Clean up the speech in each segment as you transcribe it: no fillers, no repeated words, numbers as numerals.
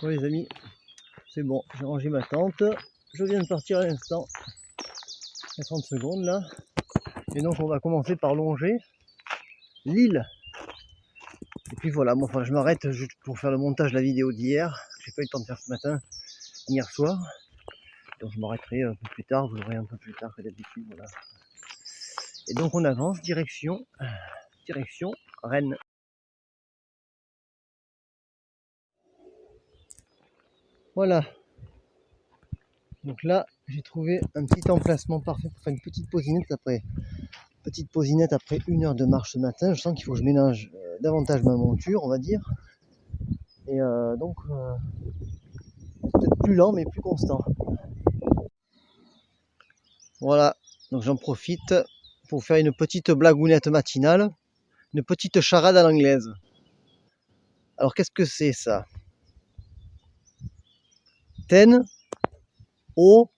Bon les amis, c'est bon, j'ai rangé ma tente. Je viens de partir à l'instant. Il y a 30 secondes là. Et donc on va commencer par longer l'île. Et puis voilà, moi je m'arrête juste pour faire le montage de la vidéo d'hier. J'ai pas eu le temps de faire ce matin, ni hier soir. Donc je m'arrêterai un peu plus tard, vous l'aurez un peu plus tard que d'habitude. Voilà. Et donc on avance direction Rennes. Voilà. Donc là, j'ai trouvé un petit emplacement parfait pour faire une petite pausinette après 1 heure de marche ce matin. Je sens qu'il faut que je ménage davantage ma monture, on va dire. Et donc, peut-être plus lent, mais plus constant. Voilà, donc j'en profite pour faire une petite blagounette matinale, une petite charade à l'anglaise. Alors, qu'est-ce que c'est ça? Ten, o,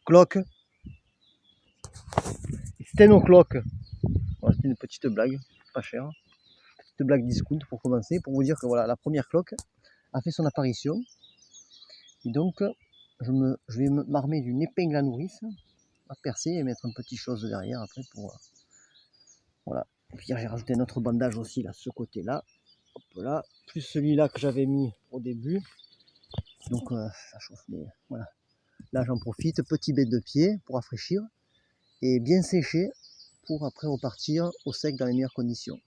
clock, ten o'clock. Voilà, c'était une petite blague, pas chère. Petite blague discount pour commencer, pour vous dire que voilà, la première cloque a fait son apparition. Et donc, je vais m'armer d'une épingle à nourrice, à percer et mettre une petite chose derrière après pour... voilà. Et puis j'ai rajouté un autre bandage aussi là, ce côté-là. Hop là, plus celui-là que j'avais mis au début. Donc ça chauffe, mais voilà. Là j'en profite, petit bête de pied pour rafraîchir et bien sécher pour après repartir au sec dans les meilleures conditions.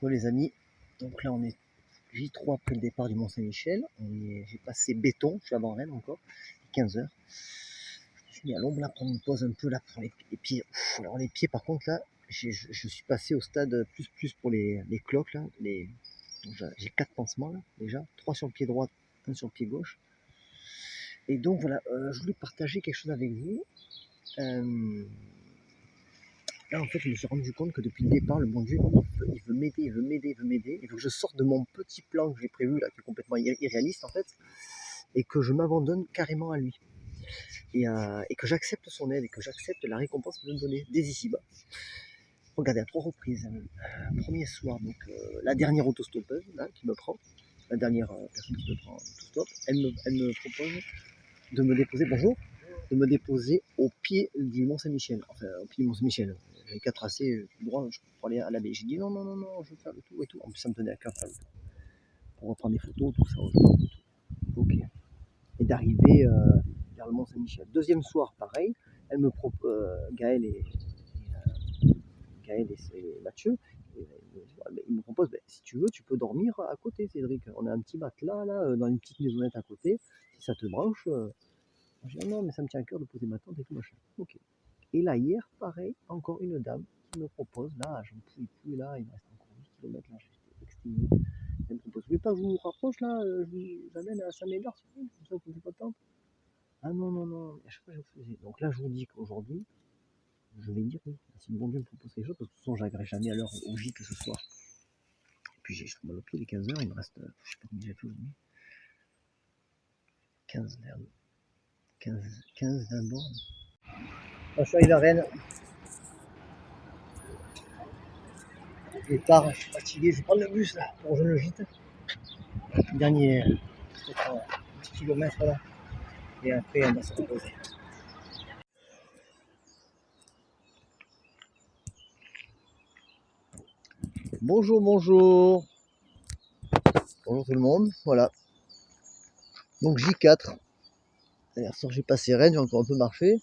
Bon les amis, donc là on est J3 après le départ du Mont-Saint-Michel. J'ai passé béton, je suis avant Rennes encore, 15h. Je suis mis à l'ombre là, prendre une pause un peu là pour les pieds. Ouf, alors les pieds par contre là, je suis passé au stade plus pour les cloques là. J'ai 4 pansements là déjà, 3 sur le pied droit, 1 sur le pied gauche. Et donc voilà, je voulais partager quelque chose avec vous. Là en fait je me suis rendu compte que depuis le départ, le bon Dieu il veut m'aider, il veut m'aider. Il faut que je sorte de mon petit plan que j'ai prévu là, qui est complètement irréaliste en fait, et que je m'abandonne carrément à lui. Et que j'accepte son aide et que j'accepte la récompense qu'il veut me donner dès ici-bas. Regardez, à 3 reprises. Premier soir, donc la dernière autostoppeuse là, qui me prend, la dernière personne qui me prend en autostop, elle me propose de me déposer, bonjour, de me déposer au pied du Mont-Saint-Michel. Enfin, au pied du Mont-Saint-Michel. J'avais qu'à tracer tout droit pour aller à la baie. J'ai dit non, je veux faire le tout et tout. En plus, ça me tenait à cœur pour reprendre des photos, tout ça. Ok. Et d'arriver vers le Mont-Saint-Michel. Deuxième soir, pareil, elle me propose, Gaël et Mathieu, ils me proposent, si tu veux, tu peux dormir à côté, Cédric. On a un petit matelas là, dans une petite maisonnette à côté. Si ça te branche, je dis non, mais ça me tient à cœur de poser ma tente et tout machin. Ok. Et là, hier, pareil, encore une dame qui me propose, là, j'en pouvais plus, là, il me reste encore 10 km, là, j'étais exténué. Elle me propose, vous voulez pas que je vous rapproche là, je vous amène à Saint-Médard, comme ça vous posez pas de tente. Ah non, à chaque fois je faisais. Donc là, je vous dis qu'aujourd'hui, je vais dire oui. Si le bon Dieu me propose quelque chose, parce que de toute façon, j'arriverai jamais à l'heure au gîte ce soir. Et puis j'ai mal au pied, les 15h, il me reste, je sais pas combien j'ai fait aujourd'hui. 15 bornes. Là, je suis arrivé à Rennes. Il est tard, je suis fatigué, je vais prendre le bus là pour rejoindre le gîte. Dernier, peut-être 10 km là. Et après, on va se reposer. Bonjour. Bonjour tout le monde, voilà. Donc J4. Hier soir j'ai passé Rennes, j'ai encore un peu marché.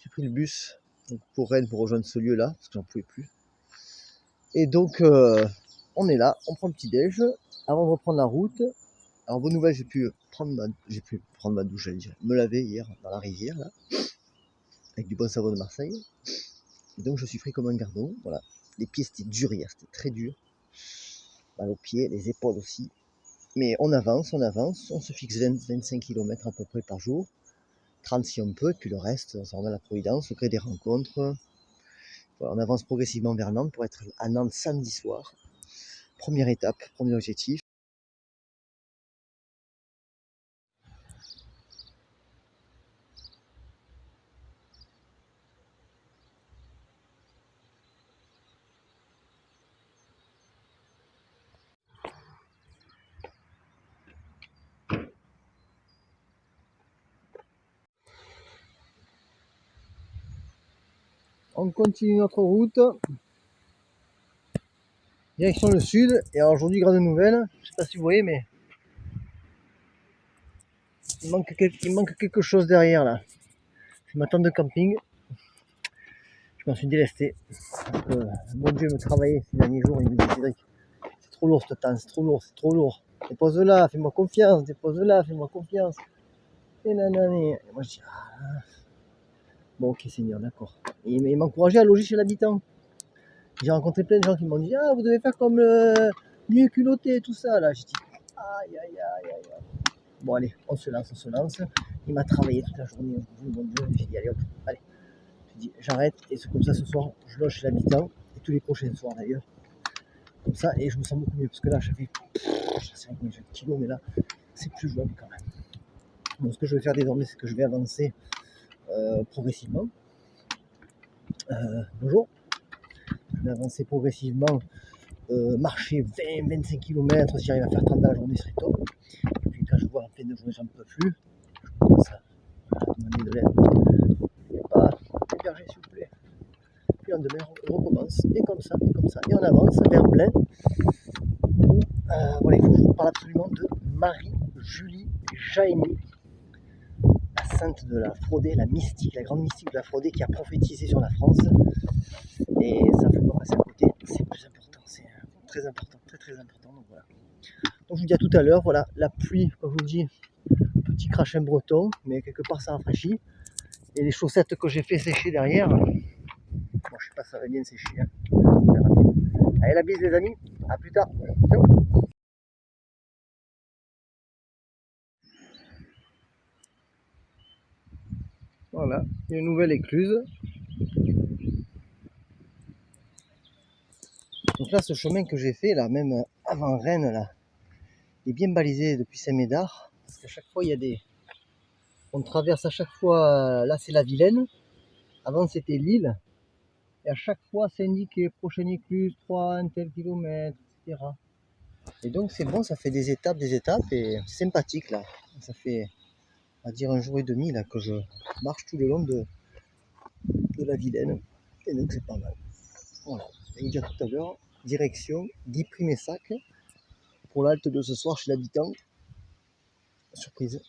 J'ai pris le bus pour Rennes pour rejoindre ce lieu là, parce que j'en pouvais plus. Et donc on est là, on prend le petit déj avant de reprendre la route. Alors bonne nouvelle, j'ai pu prendre ma douche, j'allais dire, me laver hier dans la rivière là, avec du bon savon de Marseille. Et donc je suis frais comme un gardon, voilà. Les pieds c'était dur hier, c'était très dur. Mal aux pieds, les épaules aussi. Mais on avance, on se fixe 25 km à peu près par jour. 30 si on peut, et puis le reste, on s'en remet à la Providence, au gré des rencontres. Voilà, on avance progressivement vers Nantes pour être à Nantes samedi soir. Première étape, premier objectif. On continue notre route. Direction le sud. Et alors aujourd'hui, grande nouvelle. Je sais pas si vous voyez, mais il manque quelque chose derrière là. C'est ma tente de camping. Je m'en suis délesté. Parce que mon Dieu me travaillait ces derniers jours. Il me dit Cédric, c'est trop lourd cette tente, c'est trop lourd, c'est trop lourd. Dépose-la, fais-moi confiance, dépose-la, fais-moi confiance. Et nanani. Et moi je dis, bon ok Seigneur, d'accord. Et il m'encourageait à loger chez l'habitant. J'ai rencontré plein de gens qui m'ont dit, ah vous devez faire comme mieux culotté, tout ça là. J'ai dit, aïe aïe aïe aïe. Bon allez, on se lance, on se lance. Il m'a travaillé toute la journée, mon Dieu, j'ai dit allez hop, allez. J'ai dit j'arrête et c'est comme ça ce soir, je loge chez l'habitant et tous les prochains soirs d'ailleurs. Comme ça et je me sens beaucoup mieux parce que là je sais pas combien j'ai de kilos mais là c'est plus jouable quand même. Donc ce que je vais faire désormais c'est que je vais avancer progressivement. Bonjour. Je vais avancer progressivement, marcher 20-25 km, si j'arrive à faire 30 dans la journée ce serait top. Et puis quand je vois en pleine de journée j'en peux plus, je commence à demander de l'aide. Il n'y a pas héberger s'il vous plaît. Puis lendemain on recommence, et comme ça, et on avance vers Blain. Voilà, il faut que je vous parle absolument de Marie-Julie Jaénie, la sainte de la Fraudée, la mystique, la grande mystique de la Fraudée qui a prophétisé sur la France. Et ça ne faut pas passer à côté, c'est plus important, c'est très important, très important. Donc voilà. Donc je vous dis à tout à l'heure, voilà, la pluie, comme je vous dis, petit crachin breton, mais quelque part ça rafraîchit. Et les chaussettes que j'ai fait sécher derrière, bon je sais pas si ça va bien sécher. Hein. Allez la bise les amis, à plus tard. Ciao. Voilà, une nouvelle écluse. Donc là, ce chemin que j'ai fait, là, même avant Rennes, là, il est bien balisé depuis Saint-Médard. Parce qu'à chaque fois, il y a des... On traverse à chaque fois, là c'est la Vilaine. Avant c'était l'île. Et à chaque fois, c'est indiqué prochaine écluse, 3, un tel kilomètre, etc. Et donc c'est bon, ça fait des étapes, et c'est sympathique là. Ça fait, on va dire, un jour et demi là que je marche tout le long de la Vilaine. Et donc c'est pas mal. Voilà. Je vais vous dire tout à l'heure, direction Guy-Primessac pour l'halte de ce soir chez l'habitant. Surprise.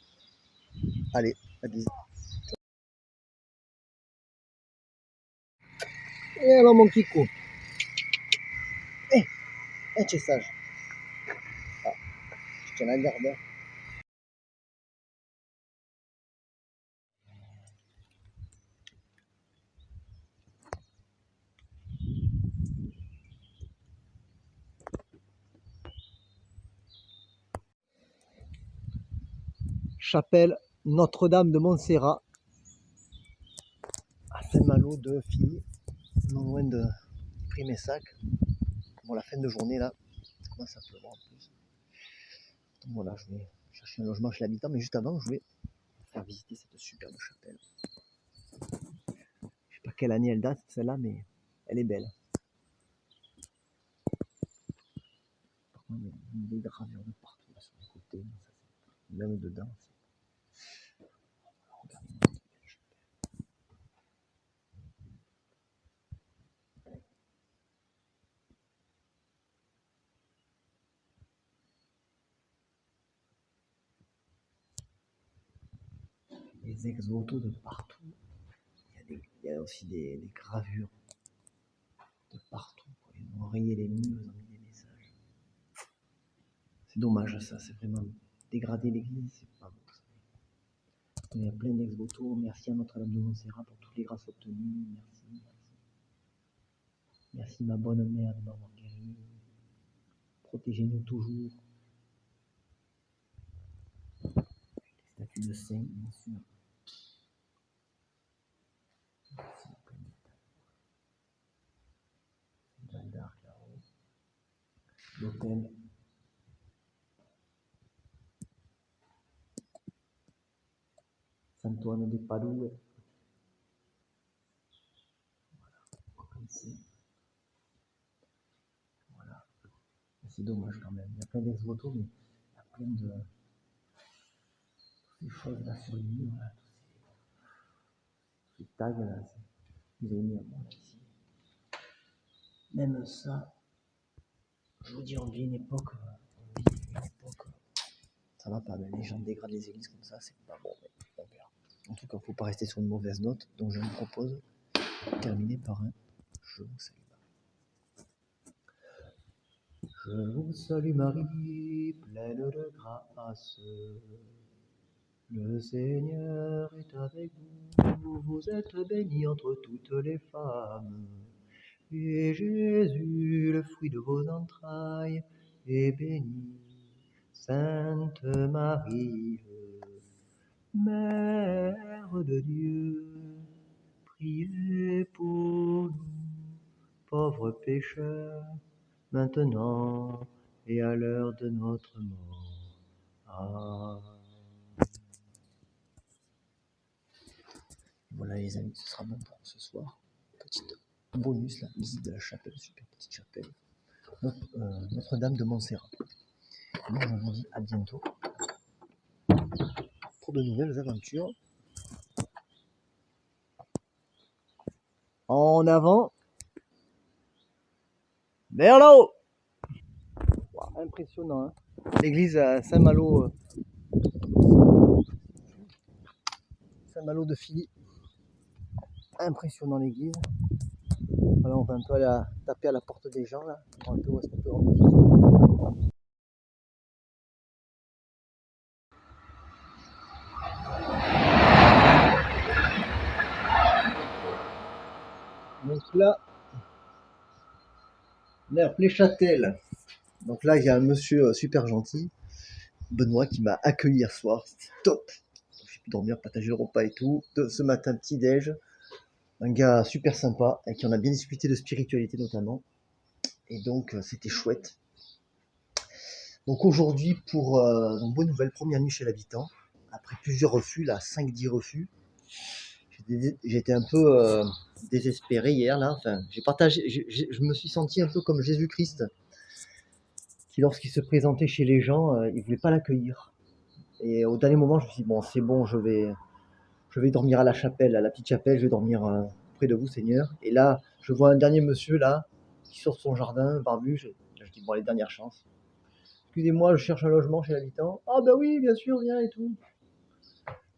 Allez, à 10. Et alors mon Kiko. Tu es sage. Ah, je tiens la garde. Chapelle Notre-Dame de Montserrat à Saint-Malo de Filly, non loin de Primessac. Bon, la fin de journée là, ça commence à pleuvoir en plus. Donc voilà, je vais chercher un logement chez l'habitant, mais juste avant, je vais faire visiter cette superbe chapelle. Je sais pas quelle année elle date celle-là, mais elle est belle. Par contre, il y a des gravures de partout là, sur les côtés, même dedans. Regardez. Les ex-votos de partout. Il y a aussi des gravures de partout. Quoi. Ils ont rayé les murs, ils ont mis des messages. C'est dommage ça, c'est vraiment dégrader l'église, c'est pas beau ça. Il y a plein d'ex-votos. Merci à Notre-Dame de Montserrat pour toutes les grâces obtenues. Merci. Merci ma bonne mère de m'avoir guéri. Protégez-nous toujours. Les statues de saints, bien sûr. Merci, Jeanne d'Arc là-haut. L'hôtel. Sant'Antoine de Padue. Voilà. Ici. Voilà. C'est dommage quand même. Il y a plein d'ex-votos, mais il y a plein de ces choses là sur les murs, là, tous ces tags là. vous avez mis à moi là, ici. Même ça, je vous dis, on vit une époque, ça va pas, mais les gens dégradent les églises comme ça, c'est pas bon, mais on verra. En tout cas, faut pas rester sur une mauvaise note, donc je vous propose de terminer par un je vous salue. Je vous salue Marie, pleine de grâce. Le Seigneur est avec vous, vous êtes bénie entre toutes les femmes. Et Jésus, le fruit de vos entrailles, est béni. Sainte Marie, Mère de Dieu, priez pour nous, pauvres pécheurs, maintenant et à l'heure de notre mort. Amen. Voilà les amis, ce sera bon pour ce soir. Petite bonus, la visite de la chapelle, super petite chapelle. Notre-Dame de Montserrat. Moi je vous dis à bientôt pour de nouvelles aventures. En avant, vers là-haut. Wow, impressionnant, hein. L'église à Saint-Malo de Filly. Impressionnant l'église. Voilà, on va un peu aller taper à la porte des gens là. Un peu où est-ce qu'on peut rentrer. Donc là, l'air Pléchâtel. Donc là, il y a un monsieur super gentil, Benoît, qui m'a accueilli hier soir. C'était top. J'ai pu dormir, partager le repas et tout. Ce matin, petit déj. Un gars super sympa, avec qui on a bien discuté de spiritualité notamment. Et donc, c'était chouette. Donc aujourd'hui, pour donc bonne nouvelle, première nuit chez l'habitant. Après plusieurs refus, là, 5-10 refus. J'étais un peu désespéré hier, là. Enfin, je me suis senti un peu comme Jésus-Christ, qui lorsqu'il se présentait chez les gens, il voulait pas l'accueillir. Et au dernier moment, je me suis dit, bon, c'est bon, je vais dormir à la chapelle, à la petite chapelle, je vais dormir près de vous, Seigneur. Et là, je vois un dernier monsieur, là, qui sort de son jardin, barbu. Je dis, bon, les dernières chances. Excusez-moi, je cherche un logement chez l'habitant. Ah, ben oui, bien sûr, viens et tout.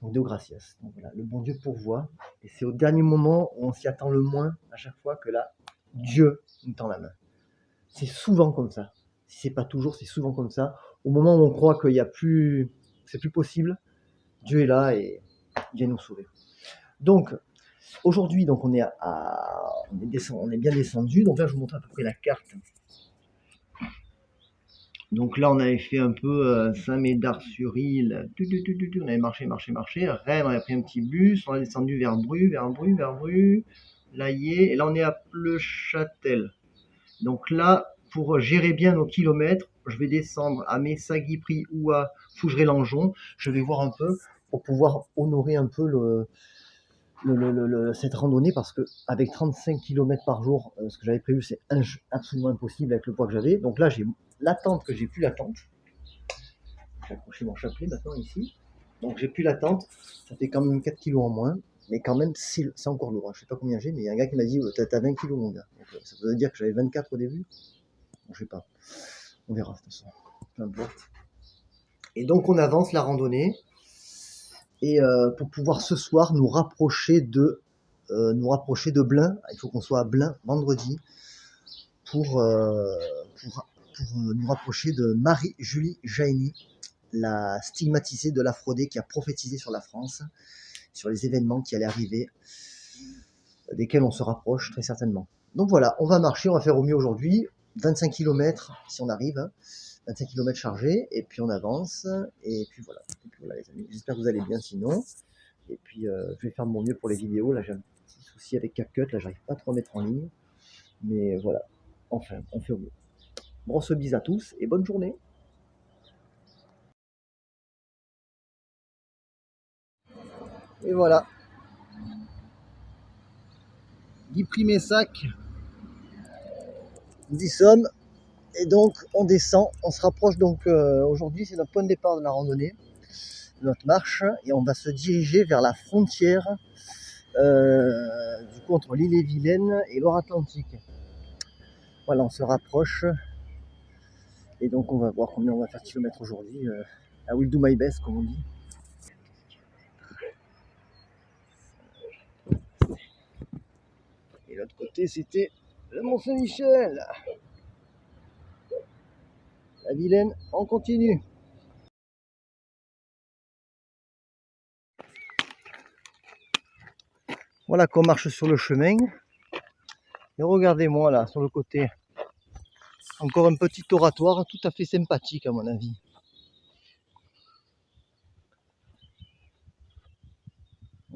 Donc, Deo gratias. Donc voilà, le bon Dieu pourvoit. Et c'est au dernier moment où on s'y attend le moins, à chaque fois, que là, Dieu nous tend la main. C'est souvent comme ça. Si c'est pas toujours, c'est souvent comme ça. Au moment où on croit qu'il y a plus, c'est plus possible, Dieu est là et il vient nous sauver. Donc, aujourd'hui, donc on est bien descendu. Donc là, je vous montre à peu près la carte. Donc là, on avait fait un peu Saint-Médard-sur-Île. On avait marché. Rennes, on avait pris un petit bus. On a descendu vers Bru, Laillé. Et là, on est à Pleuchâtel. Donc là, pour gérer bien nos kilomètres, je vais descendre à Messa, Guipry ou à Fougeray-Langeon. Je vais voir un peu pour pouvoir honorer un peu cette randonnée, parce que avec 35 km par jour, ce que j'avais prévu, c'est absolument impossible avec le poids que j'avais. Donc là, j'ai l'attente que j'ai plus l'attente. J'ai accroché mon chapelet maintenant ici. Donc j'ai plus l'attente. Ça fait quand même 4 kg en moins. Mais quand même, c'est encore lourd. Je sais pas combien j'ai, mais il y a un gars qui m'a dit t'as 20 kg mon gars. Donc, ça veut dire que j'avais 24 au début. Bon, je sais pas. On verra de toute façon. Peu importe. Et donc on avance la randonnée. Et pour pouvoir ce soir nous rapprocher de Blain. Il faut qu'on soit à Blain vendredi pour nous rapprocher de Marie-Julie Jaini, la stigmatisée de l'Aphrodée qui a prophétisé sur la France, sur les événements qui allaient arriver, desquels on se rapproche très certainement. Donc voilà, on va marcher, on va faire au mieux aujourd'hui, 25 km si on arrive, hein, 25 km chargés, et puis on avance, et puis voilà les amis, j'espère que vous allez bien sinon, et puis je vais faire de mon mieux pour les vidéos, là j'ai un petit souci avec CapCut, là j'arrive pas trop à mettre en ligne, mais voilà, enfin, on fait au mieux. Grosse bise à tous, et bonne journée. Et voilà. Guipry-Messac, nous y sommes. Et donc on descend, on se rapproche donc aujourd'hui, c'est notre point de départ de la randonnée, de notre marche, et on va se diriger vers la frontière du coup entre l'île-et-Vilaine et Loire-Atlantique. Voilà, on se rapproche. Et donc on va voir combien on va faire de kilomètres aujourd'hui. I will do my best, comme on dit. Et l'autre côté, c'était le Mont-Saint-Michel. La Vilaine, on continue. Voilà qu'on marche sur le chemin. Et regardez-moi là, sur le côté. Encore un petit oratoire tout à fait sympathique à mon avis.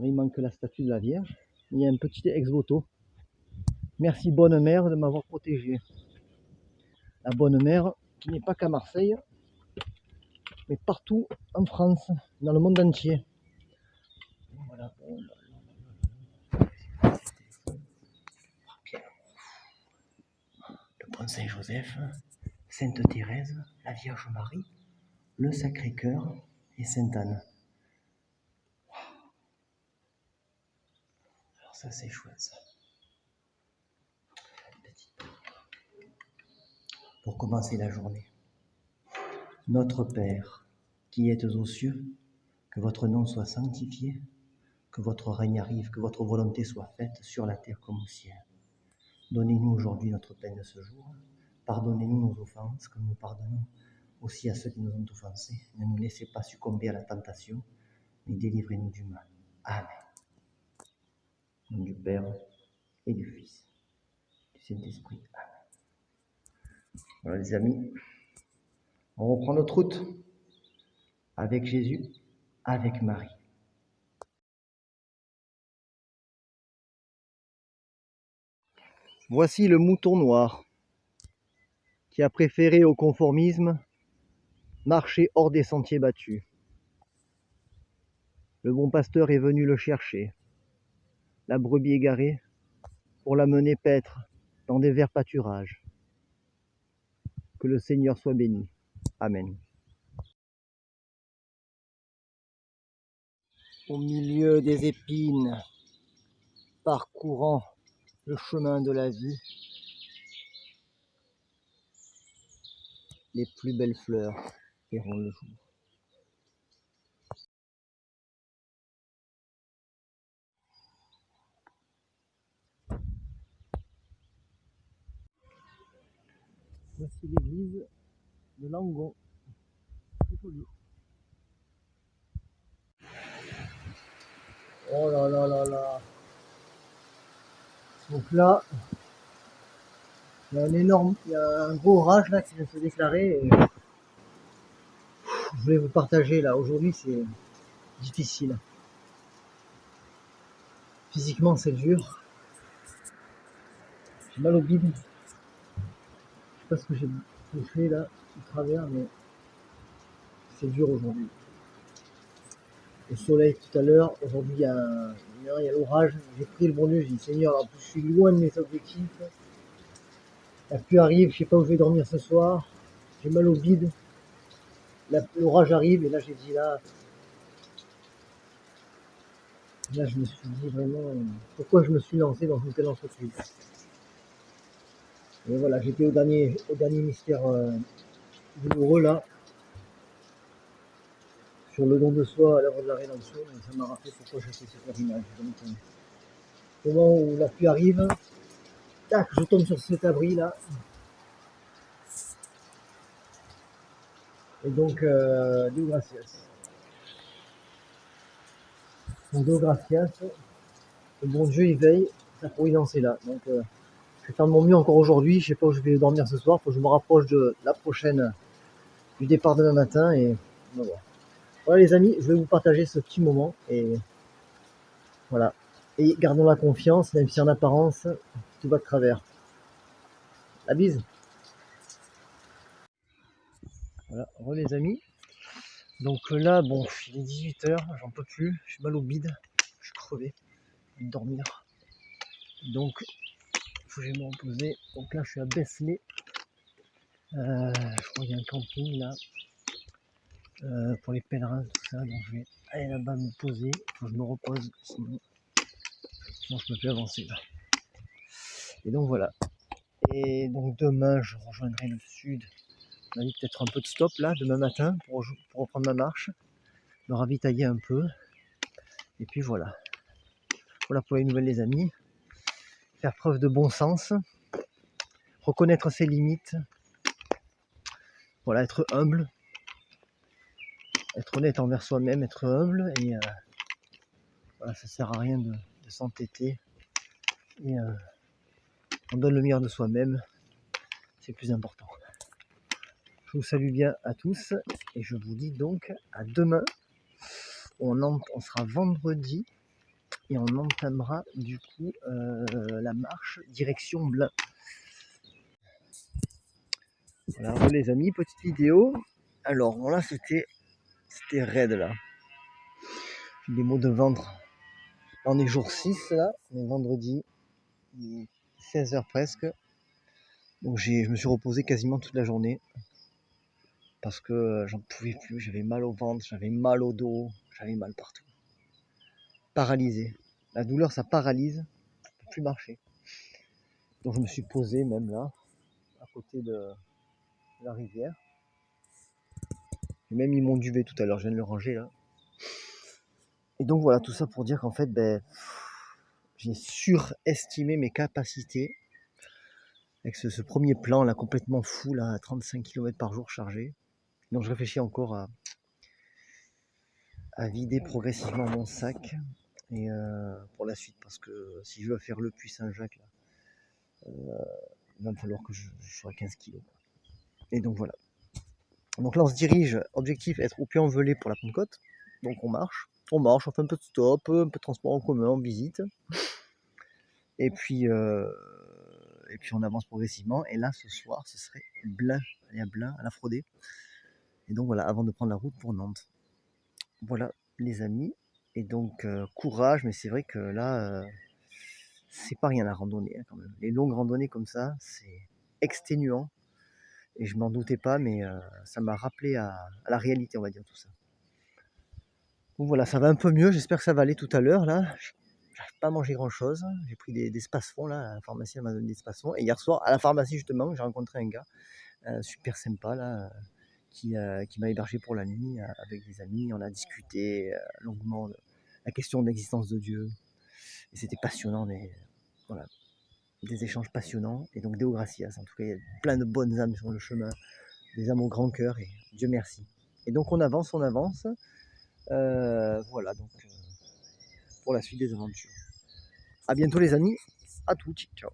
Il manque la statue de la Vierge. Il y a un petit ex-voto. Merci bonne mère de m'avoir protégé. La bonne mère qui n'est pas qu'à Marseille, mais partout en France, dans le monde entier. Voilà. Le Pont Saint-Joseph, Sainte Thérèse, la Vierge Marie, le Sacré-Cœur et Sainte-Anne. Alors ça c'est chouette ça. Pour commencer la journée. Notre Père, qui êtes aux cieux, que votre nom soit sanctifié, que votre règne arrive, que votre volonté soit faite sur la terre comme au ciel. Donnez-nous aujourd'hui notre pain de ce jour. Pardonnez-nous nos offenses, comme nous pardonnons aussi à ceux qui nous ont offensés. Ne nous laissez pas succomber à la tentation, mais délivrez-nous du mal. Amen. Au nom du Père et du Fils, du Saint-Esprit. Amen. Voilà les amis, on reprend notre route avec Jésus, avec Marie. Voici le mouton noir qui a préféré au conformisme marcher hors des sentiers battus. Le bon pasteur est venu le chercher, la brebis égarée, pour la mener paître dans des verts pâturages. Que le Seigneur soit béni. Amen. Au milieu des épines, parcourant le chemin de la vie, les plus belles fleurs verront le jour. Voici l'église de Langon. C'est joli. Oh là là là là. Donc là, il y a un gros orage là qui vient de se déclarer. Et je voulais vous partager là. Aujourd'hui, c'est difficile. Physiquement, c'est dur. J'ai mal au bide. Je sais pas ce que j'ai touché là, du travers, mais c'est dur aujourd'hui. Le soleil tout à l'heure, aujourd'hui il y a l'orage. J'ai pris le bon Dieu, j'ai dit Seigneur, en plus je suis loin de mes objectifs. La pluie arrive, je sais pas où je vais dormir ce soir. J'ai mal au bide. L'orage arrive et là j'ai dit là je me suis dit vraiment pourquoi je me suis lancé dans une telle entreprise. Et voilà, j'étais au dernier mystère douloureux là, sur le don de soi à l'œuvre de la rédemption, et ça m'a rappelé pourquoi j'ai fait ce pèlerinage. Donc au moment où la pluie arrive, tac, je tombe sur cet abri là. Et donc Dieu gracias. Donc Dieu gracias. Le bon Dieu il veille, sa providence est là. Donc je vais faire de mon mieux encore aujourd'hui. Je sais pas où je vais dormir ce soir. Faut que je me rapproche de la prochaine, du départ demain matin. Et on va voir. Voilà les amis, je vais vous partager ce petit moment. Et voilà. Et gardons la confiance, même si en apparence, tout va de travers. La bise. Voilà, re les amis. Donc là, bon, il est 18h, j'en peux plus. J'ai mal au bide. Je suis crevé. Je vais dormir. Donc, il faut que j'aille me reposer. Donc là, je suis à Besselet. Je crois qu'il y a un camping là. Pour les pèlerins, tout ça. Donc je vais aller là-bas me poser. Il faut que je me repose. Sinon, sinon je peux plus avancer là. Et donc voilà. Et donc demain je rejoindrai le sud. On a dit peut-être un peu de stop là demain matin pour reprendre ma marche, me ravitailler un peu. Et puis voilà. Voilà pour les nouvelles les amis. Faire preuve de bon sens, reconnaître ses limites, voilà, être humble, être honnête envers soi-même, être humble, et voilà, ça sert à rien de s'entêter, et on donne le meilleur de soi-même, c'est le plus important. Je vous salue bien à tous, et je vous dis donc à demain. On sera vendredi, et on entamera du coup la marche direction Blain. Voilà les amis, petite vidéo. Alors voilà, c'était raide là. Des maux de ventre. Là, on est jour 6 là, on est vendredi, 16h presque. Donc je me suis reposé quasiment toute la journée. Parce que j'en pouvais plus, j'avais mal au ventre, j'avais mal au dos, j'avais mal partout. Paralysé. La douleur ça paralyse, je ne peux plus marcher. Donc je me suis posé même là, à côté de la rivière. J'ai même mis mon duvet tout à l'heure, je viens de le ranger là. Et donc voilà, tout ça pour dire qu'en fait, j'ai surestimé mes capacités avec ce premier plan là complètement fou là, à 35 km par jour chargé. Donc je réfléchis encore à vider progressivement mon sac et pour la suite, parce que si je veux faire le Puy Saint-Jacques là, il va me falloir que je sois à 15 kg. Et donc voilà. Donc là on se dirige, objectif être au Puy-en-Velay pour la Pentecôte. Donc on fait un peu de stop, un peu de transport en commun, on visite. Et puis on avance progressivement. Et là, ce soir, ce serait Blain, aller à Blain, à la Frodé. Et donc voilà, avant de prendre la route pour Nantes. Voilà, les amis. Et donc, courage, mais c'est vrai que là, c'est pas rien la randonnée hein, quand même. Les longues randonnées comme ça, c'est exténuant. Et je m'en doutais pas, mais ça m'a rappelé à la réalité, on va dire, tout ça. Donc voilà, ça va un peu mieux. J'espère que ça va aller tout à l'heure là. J'arrive pas à manger grand chose. J'ai pris des Spasfon là, à la pharmacie, elle m'a donné des Spasfon. Et hier soir, à la pharmacie justement, j'ai rencontré un gars super sympa là, qui m'a hébergé pour la nuit avec des amis. On a discuté longuement de la question de l'existence de Dieu. Et c'était passionnant, mais voilà, des échanges passionnants. Et donc Deo Gracias, en tout cas, il y a plein de bonnes âmes sur le chemin, des âmes au grand cœur, et Dieu merci. Et donc on avance. Voilà, donc pour la suite des aventures. A bientôt les amis, à toutes, ciao.